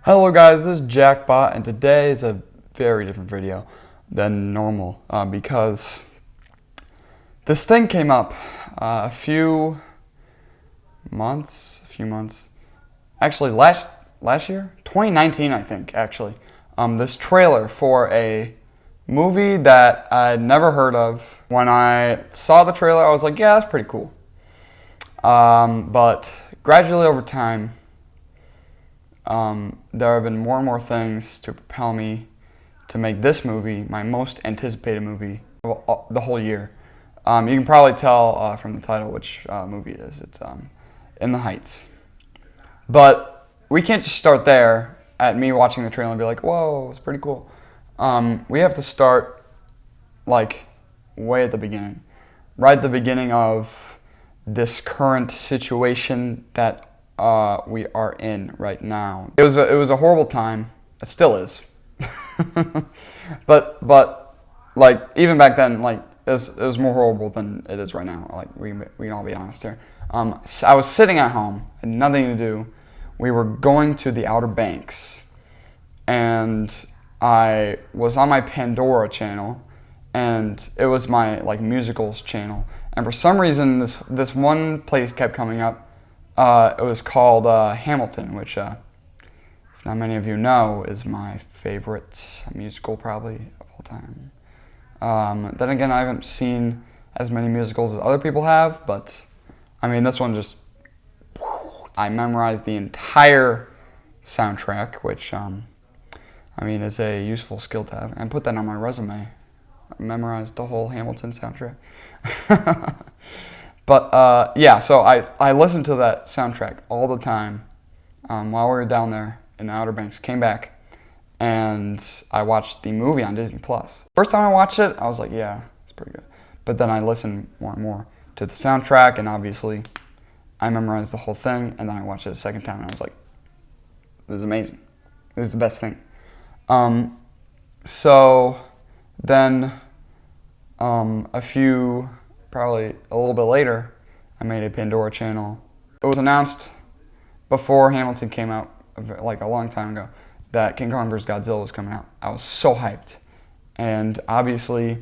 Hello guys, this is Jackbot, and today is a very different video than normal because this thing came up a few months, actually last year, 2019 I think actually. This trailer for a movie that I'd never heard of. When I saw the trailer, I was like, yeah, that's pretty cool. But gradually over time, there have been more and more things to propel me to make this movie my most anticipated movie of the whole year. You can probably tell from the title which movie it is. It's In the Heights. But we can't just start there at me watching the trailer and be like, whoa, it's pretty cool. We have to start like way at the beginning. Right at the beginning of this current situation that we are in right now. It was a horrible time. It still is. but like even back then, like it was more horrible than it is right now. Like we can all be honest here. I was sitting at home, had nothing to do. We were going to the Outer Banks, and I was on my Pandora channel, and it was my like musicals channel. And for some reason, this one place kept coming up. It was called Hamilton, which, if not many of you know, is my favorite musical probably of all time. Then again, I haven't seen as many musicals as other people have, but I mean, this one just, I memorized the entire soundtrack, which, I mean, is a useful skill to have, and put that on my resume. I memorized the whole Hamilton soundtrack. But yeah, so I listened to that soundtrack all the time while we were down there in the Outer Banks. Came back and I watched the movie on Disney Plus. First time I watched it, I was like, yeah, it's pretty good. But then I listened more and more to the soundtrack, and obviously I memorized the whole thing. And then I watched it a second time, and I was like, this is amazing. This is the best thing. So then probably a little bit later, I made a Pandora channel. It was announced before Hamilton came out, like a long time ago, that King Kong vs. Godzilla was coming out. I was so hyped. And obviously,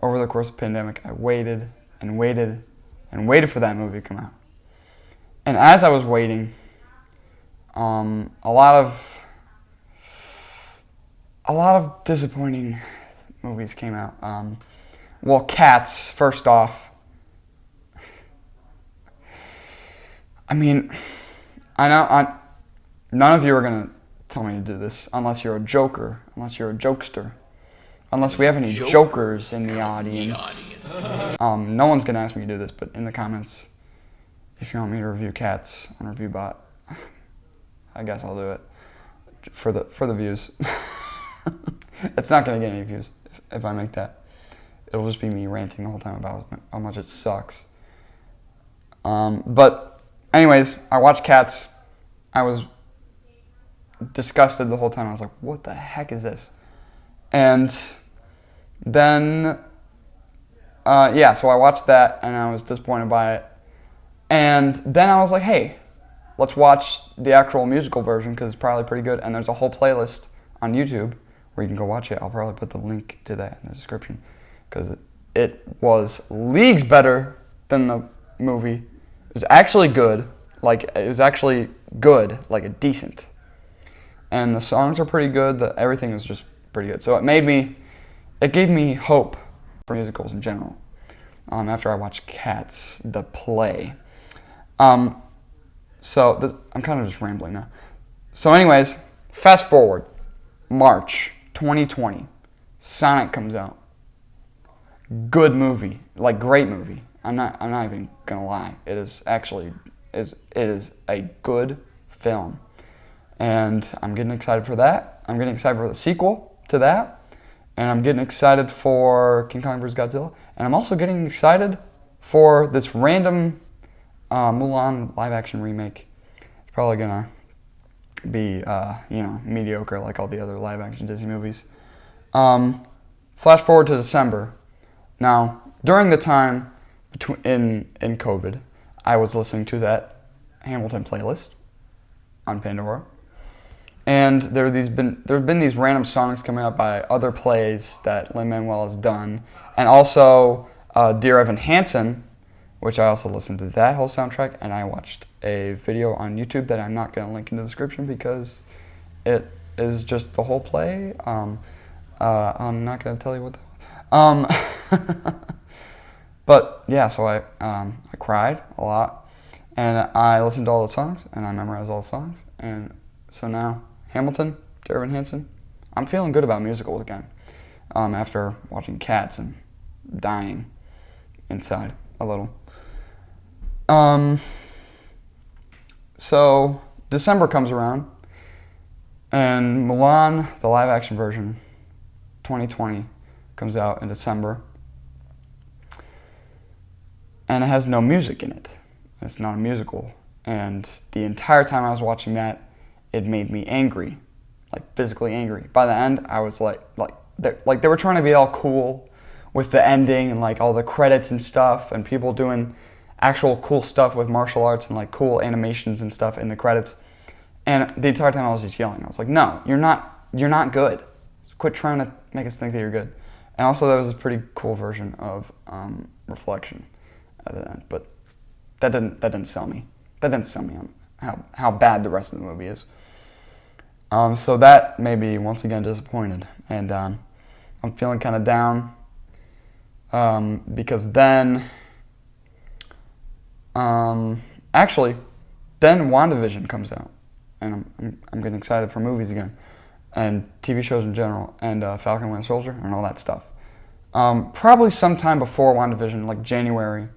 over the course of the pandemic, I waited and waited and waited for that movie to come out. And as I was waiting, a lot of disappointing movies came out. Well, Cats, first off. I mean, I know none of you are going to tell me to do this unless you're a joker, unless you're a jokester, unless we have any jokers in the audience. No one's going to ask me to do this, but in the comments, if you want me to review Cats on ReviewBot, I guess I'll do it for the views. It's not going to get any views if I make that. It'll just be me ranting the whole time about how much it sucks. But anyways, I watched Cats. I was disgusted the whole time. I was like, what the heck is this? And then, yeah, so I watched that, and I was disappointed by it. And then I was like, hey, let's watch the actual musical version, because it's probably pretty good. And there's a whole playlist on YouTube where you can go watch it. I'll probably put the link to that in the description, because it was leagues better than the movie. It was actually good. Like, it was actually good, like a decent. And the songs are pretty good. Everything was just pretty good. So it gave me hope for musicals in general. After I watched Cats, the play. So I'm kind of just rambling now. So anyways, fast forward, March 2020, Sonic comes out. Good movie, like great movie. I'm not even gonna lie. It is a good film, and I'm getting excited for that. I'm getting excited for the sequel to that, and I'm getting excited for King Kong vs. Godzilla, and I'm also getting excited for this random Mulan live-action remake. It's probably gonna be mediocre like all the other live-action Disney movies. Flash forward to December. Now, during the time in COVID, I was listening to that Hamilton playlist on Pandora, And there've been these random songs coming up by other plays that Lin-Manuel has done, and also Dear Evan Hansen, which I also listened to that whole soundtrack, and I watched a video on YouTube that I'm not going to link in the description because it is just the whole play. I'm not going to tell you what but yeah, so I cried a lot, and I listened to all the songs, and I memorized all the songs, and so now Hamilton, Dear Evan Hansen. I'm feeling good about musicals again after watching Cats and dying inside a little. So December comes around, and Mulan, the live action version, 2020, comes out in December, and it has no music in it. It's not a musical, and the entire time I was watching that, it made me angry, like physically angry. By the end, I was like they were trying to be all cool with the ending and like all the credits and stuff, and people doing actual cool stuff with martial arts and like cool animations and stuff in the credits. And the entire time I was just yelling. I was like, no, you're not good. Quit trying to make us think that you're good. And also there was a pretty cool version of Reflection at the end, but that didn't sell me. That didn't sell me on how bad the rest of the movie is. So that made me once again disappointed, and I'm feeling kind of down because then actually then WandaVision comes out, and I'm getting excited for movies again and TV shows in general, and Falcon Winter Soldier and all that stuff. Probably sometime before WandaVision, like January,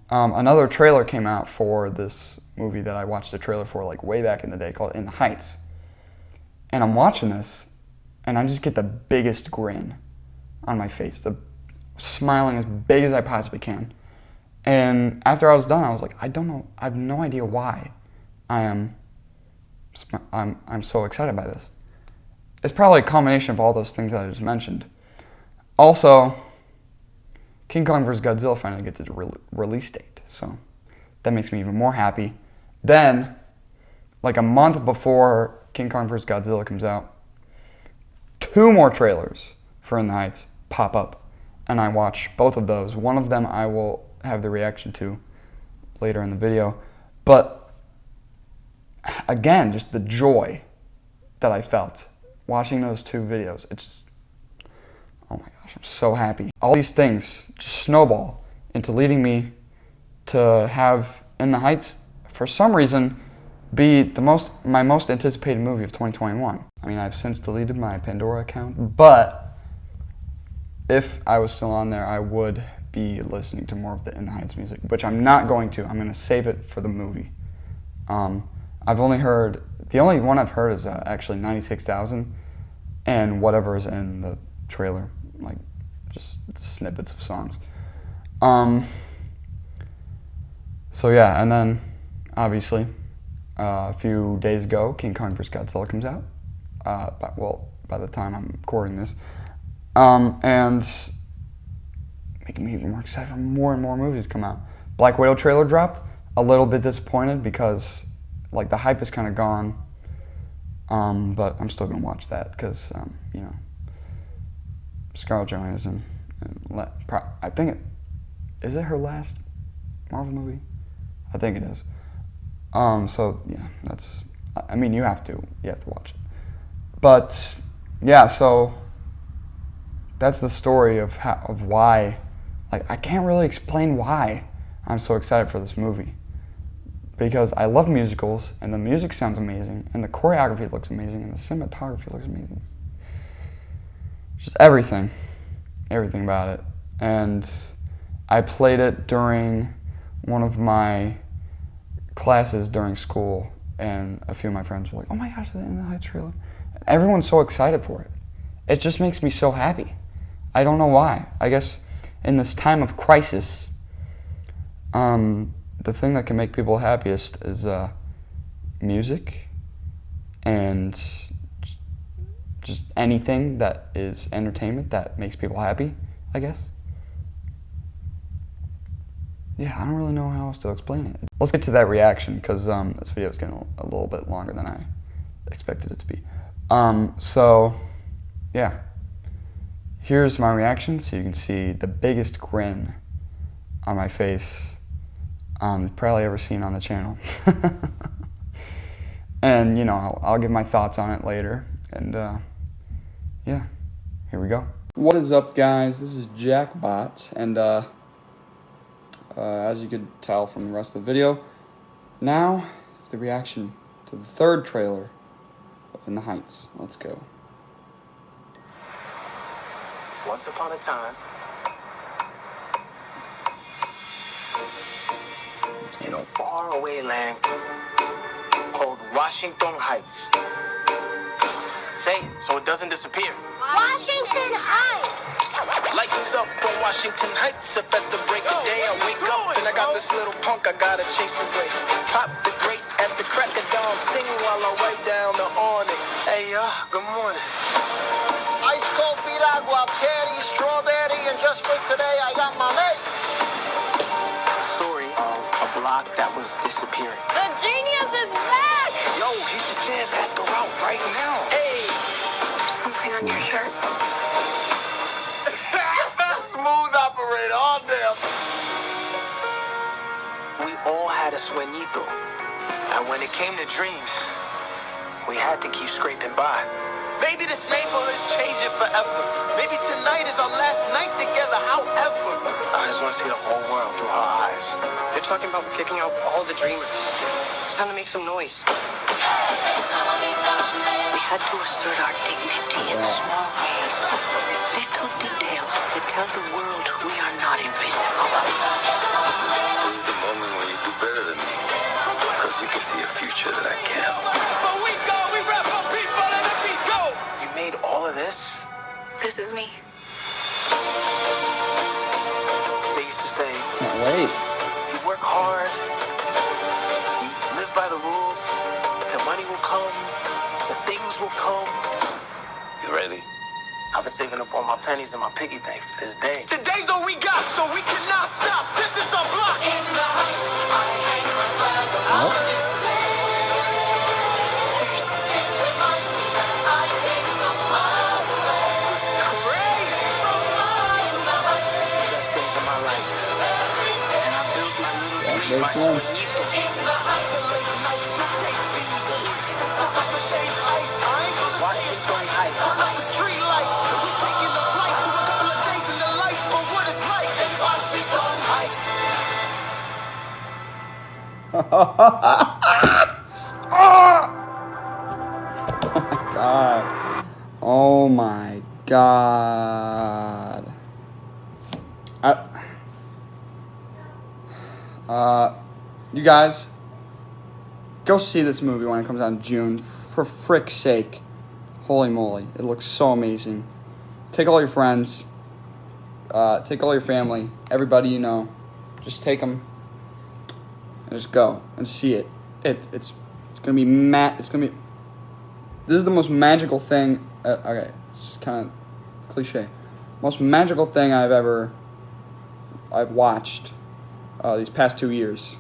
another trailer came out for this movie that I watched a trailer for like way back in the day called In the Heights. And I'm watching this, and I just get the biggest grin on my face, smiling as big as I possibly can. And after I was done, I was like, I don't know, I have no idea why I'm so excited by this. It's probably a combination of all those things that I just mentioned. Also, King Kong vs. Godzilla finally gets its release date, so that makes me even more happy. Then, like a month before King Kong vs. Godzilla comes out, 2 more trailers for In the Heights pop up, and I watch both of those. One of them I will have the reaction to later in the video, but again, just the joy that I felt watching those 2 videos, it's just, oh my gosh, I'm so happy. All these things just snowball into leading me to have In the Heights, for some reason, be my most anticipated movie of 2021. I mean, I've since deleted my Pandora account, but if I was still on there, I would be listening to more of the In the Heights music, which I'm not going to. I'm going to save it for the movie. I've only heard, the only one I've heard is actually 96,000 and whatever is in the trailer, like just snippets of songs. So yeah, and then obviously a few days ago, King Kong vs. Godzilla comes out. By the time I'm recording this, and making me even more excited for more and more movies to come out. Black Widow trailer dropped. A little bit disappointed because like the hype is kind of gone. But I'm still gonna watch that because you know, Scarlett Johansson, and I think is it her last Marvel movie? I think it is. So yeah, that's. I mean, you have to watch it. But yeah, so that's the story of why. Like, I can't really explain why I'm so excited for this movie. Because I love musicals, and the music sounds amazing, and the choreography looks amazing, and the cinematography looks amazing. Just everything about it. And I played it during one of my classes during school, and a few of my friends were like, "Oh my gosh, the In the Heights trailer!" And everyone's so excited for it. It just makes me so happy. I don't know why. I guess in this time of crisis, the thing that can make people happiest is music and just anything that is entertainment that makes people happy, I guess. Yeah, I don't really know how else to explain it. Let's get to that reaction because this video is getting a little bit longer than I expected it to be. So yeah, here's my reaction, so you can see the biggest grin on my face you've probably ever seen on the channel. And you know, I'll give my thoughts on it later. And yeah, here we go. What is up, guys? This is Jackbot, and as you could tell from the rest of the video, now is the reaction to the third trailer of In the Heights. Let's go. Once upon a time, in a faraway land called Washington Heights. Say it so it doesn't disappear. Washington Heights! Lights up on Washington Heights. Up at the break of day, I wake up and I got this little punk I gotta chase away. Pop the grate at the crack of dawn, sing while I wipe down the awning. Hey, good morning. Ice cold piragua, cherry, strawberry, and just for today I got my mate. It's a story of a block that was disappearing. The genius is back! Yo, here's your chance. Ask her out right now. Hey! Something on your shirt. Smooth operator, all damn. We all had a sueñito. And when it came to dreams, we had to keep scraping by. Maybe this neighborhood's changing forever. Maybe tonight is our last night together, however. I just want to see the whole world through her eyes. They're talking about kicking out all the dreamers. It's time to make some noise. We had to assert our dignity in small ways. Little details that tell the world we are not invisible. This is the moment when you do better than me. Because you can see a future that I can't. But we go, we rap for people and then we go. You made all of this? This is me. They used to say, Can't wait. if you work hard, you live by the rules, the money will come, the things will come. You ready? I've been saving up all my pennies in my piggy bank for this day. Today's all we got, so we cannot stop. This is our block. In the heights, I hang my flag above this place. It reminds me that I came from miles away. This is crazy. From miles in the heights. Best days of my life. And I built my little dream by sueñito. In the heights, late nights, you taste beans and weeks. The stuff of the same ice. I ain't gonna Washington Heights. Turn up the street lights. We taking the flight to a couple of days in the life of what it's like in Washington Heights. God. Oh my God. You guys, go see this movie when it comes out in June. For frick's sake. Holy moly. It looks so amazing. Take all your friends. Take all your family. Everybody you know. Just take them. And just go and see it. It's gonna be It's gonna be. This is the most magical thing. Okay, it's kind of cliche. Most magical thing I've watched these past 2 years.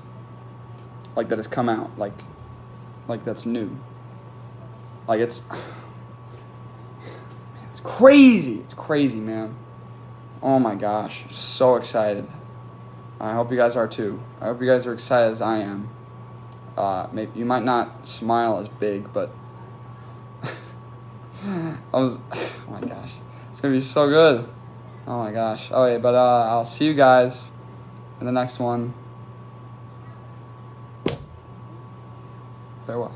Like that has come out. Like that's new. Like it's crazy. It's crazy, man. Oh my gosh, I'm so excited. I hope you guys are too. I hope you guys are excited as I am. Maybe you might not smile as big, but oh my gosh, it's gonna be so good. Oh my gosh. Oh yeah, but I'll see you guys in the next one. Farewell.